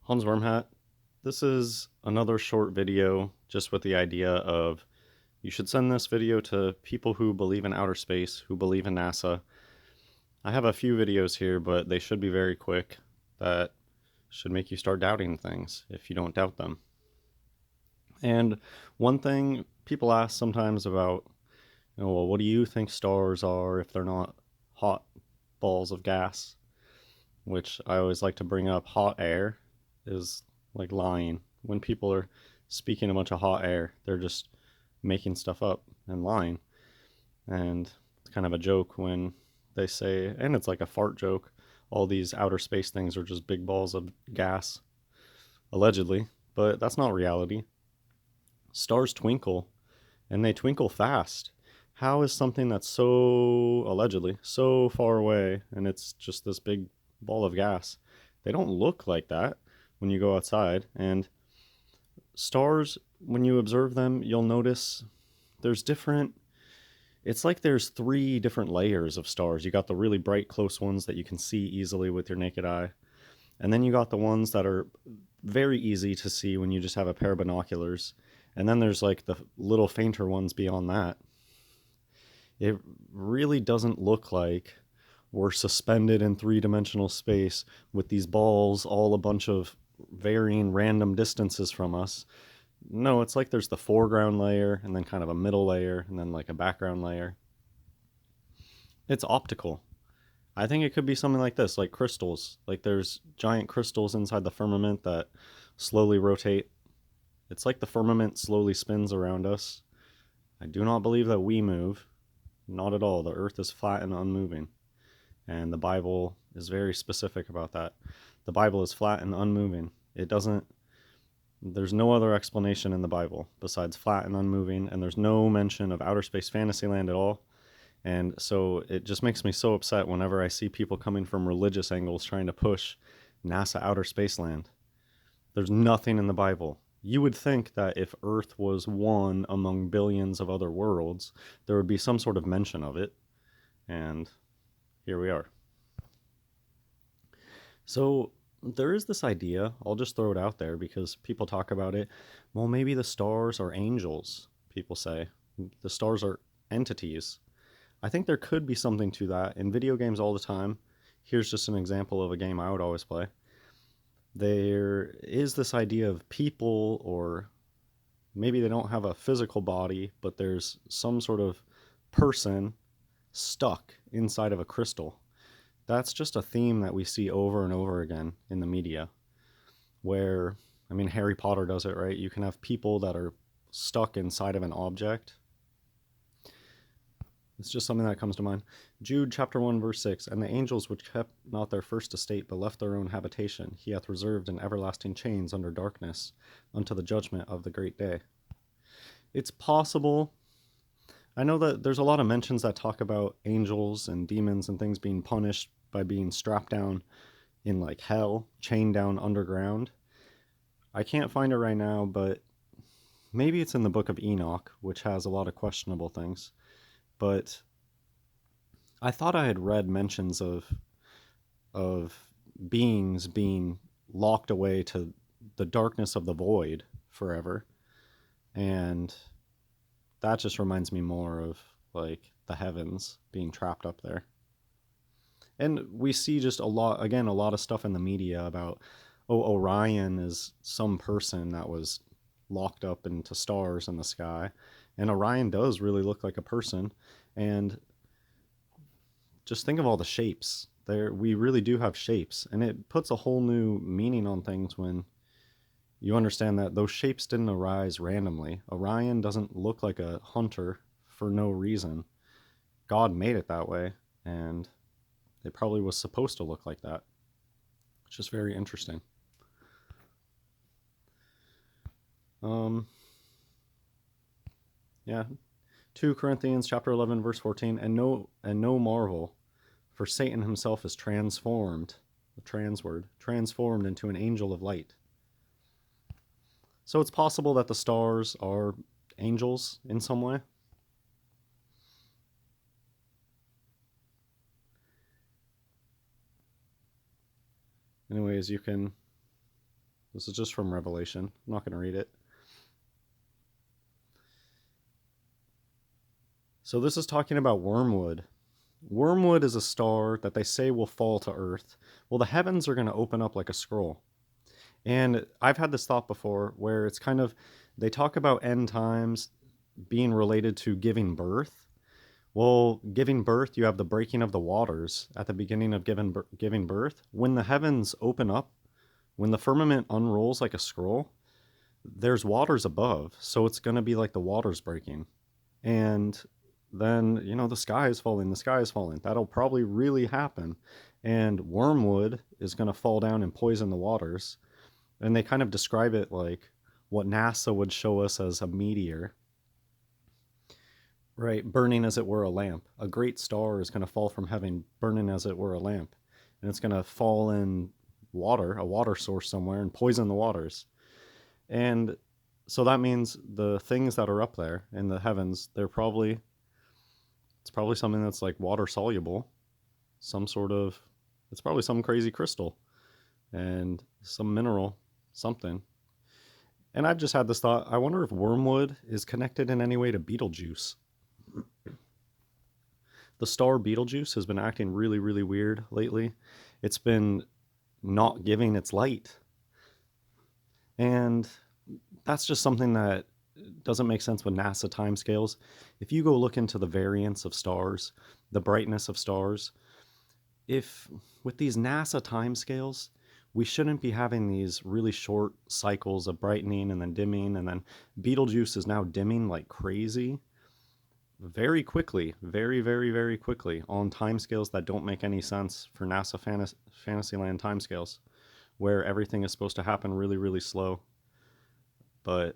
Hans Wormhat. This is another short video just with the idea of you should send this video to people who believe in outer space, who believe in NASA. I have a few videos here, but they should be very quick. That should make you start doubting things if you don't doubt them. And one thing people ask sometimes about, well, what do you think stars are if they're not hot balls of gas? Which I always like to bring up. Hot air is like lying. When people are speaking a bunch of hot air, they're just making stuff up and lying. And it's kind of a joke when they say, and it's like a fart joke, all these outer space things are just big balls of gas, allegedly, but that's not reality. Stars twinkle, and they twinkle fast. How is something that's so, allegedly, so far away, and it's just this big ball of gas? They don't look like that when you go outside. And stars, when you observe them, you'll notice there's different. It's like there's three different layers of stars. You got the really bright, close ones that you can see easily with your naked eye. And then you got the ones that are very easy to see when you just have a pair of binoculars. And then there's like the little fainter ones beyond that. It really doesn't look like we're suspended in three-dimensional space with these balls all a bunch of varying random distances from us. No, it's like there's the foreground layer and then kind of a middle layer and then like a background layer. It's optical. I think it could be something like this, like crystals. Like there's giant crystals inside the firmament that slowly rotate. It's like the firmament slowly spins around us. I do not believe that we move. Not at all. The earth is flat and unmoving. And the Bible is very specific about that. The Bible is flat and unmoving. It doesn't, there's no other explanation in the Bible besides flat and unmoving, and there's no mention of outer space fantasyland at all. And so it just makes me so upset whenever I see people coming from religious angles trying to push NASA outer space land. There's nothing in the Bible. You would think that if Earth was one among billions of other worlds, there would be some sort of mention of it. And here we are. So there is this idea, I'll just throw it out there because people talk about it. Well, maybe the stars are angels, people say. The stars are entities. I think there could be something to that. In video games all the time, here's just an example of a game I would always play. There is this idea of people, or maybe they don't have a physical body, but there's some sort of person stuck inside of a crystal. That's just a theme that we see over and over again in the media, where, I mean, Harry Potter does it, right? You can have people that are stuck inside of an object. It's just something that comes to mind. Jude chapter 1 verse 6, and the angels which kept not their first estate, but left their own habitation, he hath reserved in everlasting chains under darkness, unto the judgment of the great day. It's possible. I know that there's a lot of mentions that talk about angels and demons and things being punished by being strapped down in like hell, chained down underground. I can't find it right now, but maybe it's in the book of Enoch, which has a lot of questionable things. But I thought I had read mentions of beings being locked away to the darkness of the void forever. And that just reminds me more of like the heavens being trapped up there. And we see just a lot of stuff in the media about, oh, Orion is some person that was locked up into stars in the sky. And Orion does really look like a person. And just think of all the shapes. There, we really do have shapes. And it puts a whole new meaning on things when you understand that those shapes didn't arise randomly. Orion doesn't look like a hunter for no reason. God made it that way, and it probably was supposed to look like that. It's just very interesting. Yeah. 2 Corinthians chapter 11 verse 14, and no marvel, for Satan himself is transformed, the trans word, transformed into an angel of light. So it's possible that the stars are angels in some way. Anyways, you can This is just from Revelation. I'm not going to read it. So this is talking about Wormwood. Wormwood is a star that they say will fall to Earth. Well, the heavens are going to open up like a scroll. And I've had this thought before where it's kind of, they talk about end times being related to giving birth. Well, giving birth, you have the breaking of the waters at the beginning of giving birth. When the heavens open up, when the firmament unrolls like a scroll, there's waters above. So it's going to be like the waters breaking. And then, you know, the sky is falling, the sky is falling. That'll probably really happen. And wormwood is going to fall down and poison the waters. And they kind of describe it like what NASA would show us as a meteor. Right, burning as it were a lamp. A great star is going to fall from heaven, burning as it were a lamp. And it's going to fall in water, a water source somewhere, and poison the waters. And so that means the things that are up there in the heavens, it's probably something that's like water soluble. It's probably some crazy crystal and some mineral, something. And I've just had this thought, I wonder if wormwood is connected in any way to Betelgeuse. The star Betelgeuse has been acting really, really weird lately. It's been not giving its light. And that's just something that doesn't make sense with NASA timescales. If you go look into the variance of stars, the brightness of stars, if with these NASA timescales, we shouldn't be having these really short cycles of brightening and then dimming, and then Betelgeuse is now dimming like crazy. Very quickly, very, very, very quickly on timescales that don't make any sense for NASA Fantasyland timescales, where everything is supposed to happen really, really slow. But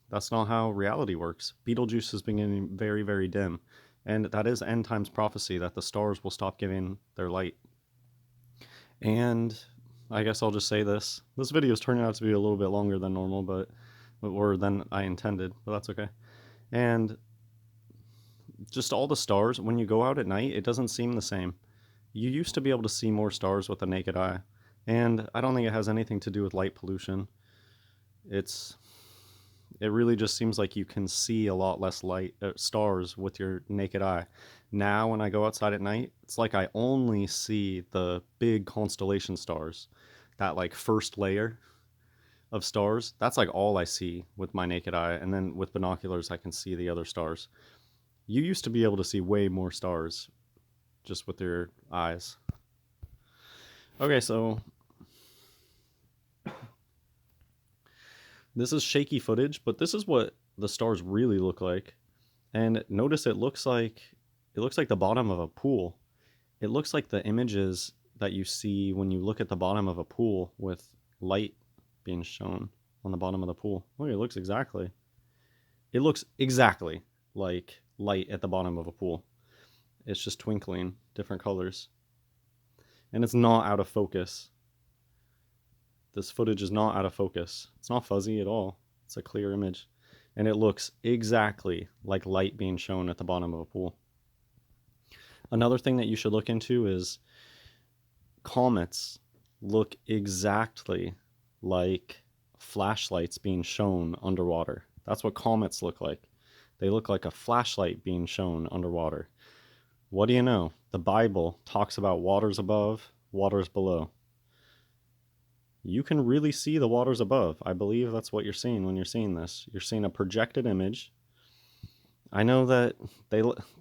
that's not how reality works. Betelgeuse is beginning very, very dim, and that is end times prophecy that the stars will stop giving their light. And I guess I'll just say this. This video is turning out to be a little bit longer than normal, or than I intended, but that's okay. And just all the stars, when you go out at night, it doesn't seem the same. You used to be able to see more stars with the naked eye, and I don't think it has anything to do with light pollution. It really just seems like you can see a lot less stars with your naked eye. Now when I go outside at night, it's like I only see the big constellation stars, that like first layer of stars. That's like all I see with my naked eye, and then with binoculars I can see the other stars. You used to be able to see way more stars just with your eyes. Okay, so this is shaky footage, but this is what the stars really look like. And notice it looks like the bottom of a pool. It looks like the images that you see when you look at the bottom of a pool with light being shown on the bottom of the pool. Look, it looks exactly like light at the bottom of a pool. It's just twinkling different colors. And it's not out of focus. This footage is not out of focus. It's not fuzzy at all. It's a clear image. And it looks exactly like light being shown at the bottom of a pool. Another thing that you should look into is comets look exactly like flashlights being shown underwater. That's what comets look like. They look like a flashlight being shown underwater. What do you know? The Bible talks about waters above, waters below. You can really see the waters above. I believe that's what you're seeing when you're seeing this. You're seeing a projected image. I know that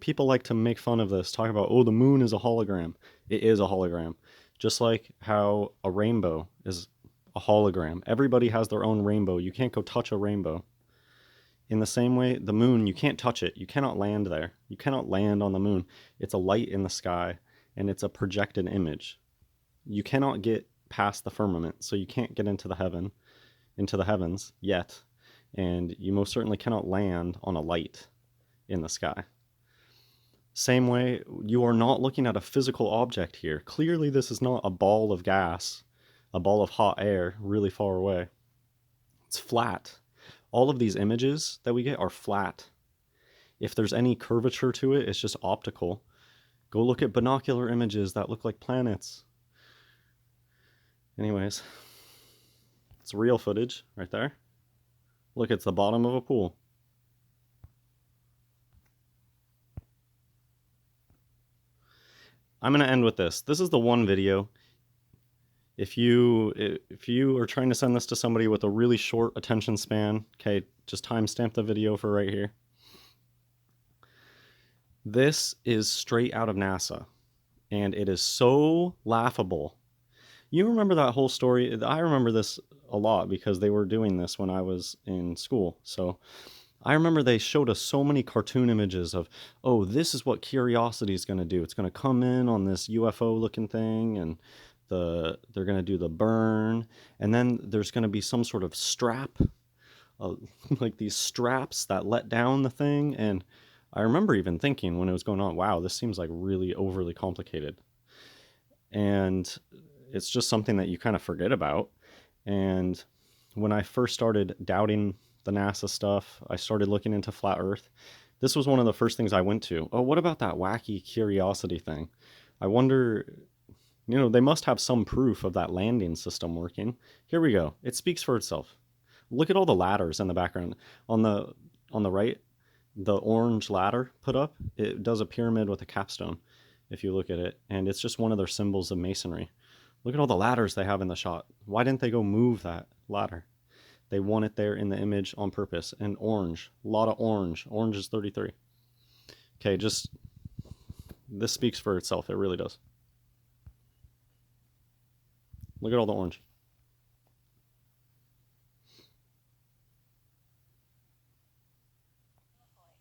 people like to make fun of this, talk about, oh, the moon is a hologram. It is a hologram. Just like how a rainbow is a hologram. Everybody has their own rainbow. You can't go touch a rainbow. In the same way, the moon, you can't touch it. You cannot land there. You cannot land on the moon. It's a light in the sky, and it's a projected image. You cannot get past the firmament, so you can't get into the heavens yet, and you most certainly cannot land on a light in the sky. Same way, you are not looking at a physical object here. Clearly, this is not a ball of gas, a ball of hot air really far away. It's flat. All of these images that we get are flat. If there's any curvature to it, it's just optical. Go look at binocular images that look like planets. Anyways, It's real footage right there. Look, it's the bottom of a pool. I'm going to end with this. This is the one video. If you are trying to send this to somebody with a really short attention span, okay, just timestamp the video for right here. This is straight out of NASA, and it is so laughable. You remember that whole story? I remember this a lot because they were doing this when I was in school. So I remember they showed us so many cartoon images of, oh, this is what Curiosity is going to do. It's going to come in on this UFO looking thing, and they're going to do the burn, and then there's going to be some sort of strap, like these straps that let down the thing. And I remember even thinking when it was going on, wow, this seems like really overly complicated. And it's just something that you kind of forget about. And when I first started doubting the NASA stuff, I started looking into flat Earth. This was one of the first things I went to. Oh, what about that wacky Curiosity thing? I wonder, they must have some proof of that landing system working. Here we go. It speaks for itself. Look at all the ladders in the background. On the right, the orange ladder put up, it does a pyramid with a capstone, if you look at it. And it's just one of their symbols of masonry. Look at all the ladders they have in the shot. Why didn't they go move that ladder? They want it there in the image on purpose. And orange, a lot of orange. Orange is 33. Okay, this speaks for itself. It really does. Look at all the orange.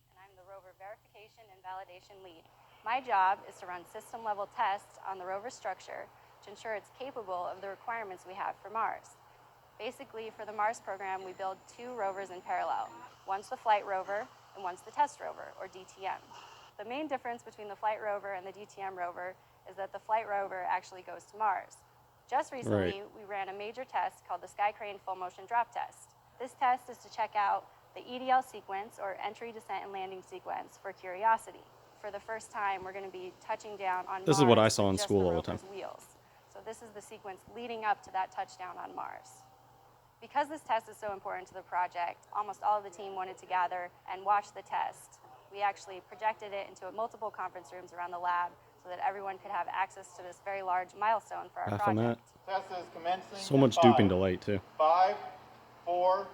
And I'm the rover verification and validation lead. My job is to run system-level tests on the rover structure to ensure it's capable of the requirements we have for Mars. Basically, for the Mars program, we build 2 rovers in parallel. One's the flight rover, and one's the test rover, or DTM. The main difference between the flight rover and the DTM rover is that the flight rover actually goes to Mars. Just recently, we ran a major test called the Sky Crane Full Motion Drop Test. This test is to check out the EDL sequence, or entry, descent, and landing sequence, for Curiosity. For the first time, we're going to be touching down on Mars. This is what I saw in school all the time. Wheels. So this is the sequence leading up to that touchdown on Mars. Because this test is so important to the project, almost all of the team wanted to gather and watch the test. We actually projected it into multiple conference rooms around the lab so that everyone could have access to this very large milestone for our project. Test is commencing. So much duping delight, too. 5, 4,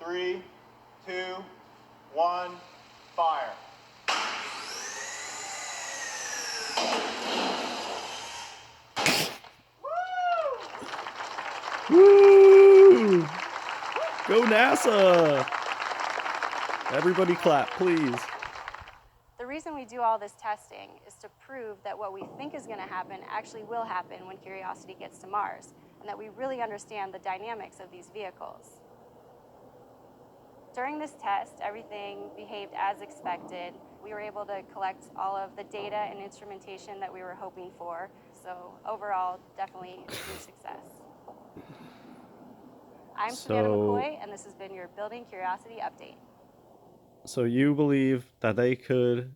3, 2, 1, fire. Woo! Go NASA! Everybody clap, please. The reason we do all this testing is to prove that what we think is going to happen actually will happen when Curiosity gets to Mars, and that we really understand the dynamics of these vehicles. During this test, everything behaved as expected. We were able to collect all of the data and instrumentation that we were hoping for. So overall, definitely a huge success. I'm Savannah McCoy, and this has been your Building Curiosity Update. So you believe that they could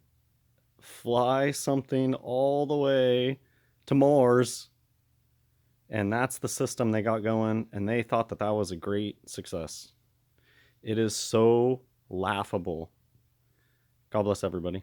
fly something all the way to Mars, and that's the system they got going, and they thought that that was a great success. It is so laughable. God bless everybody.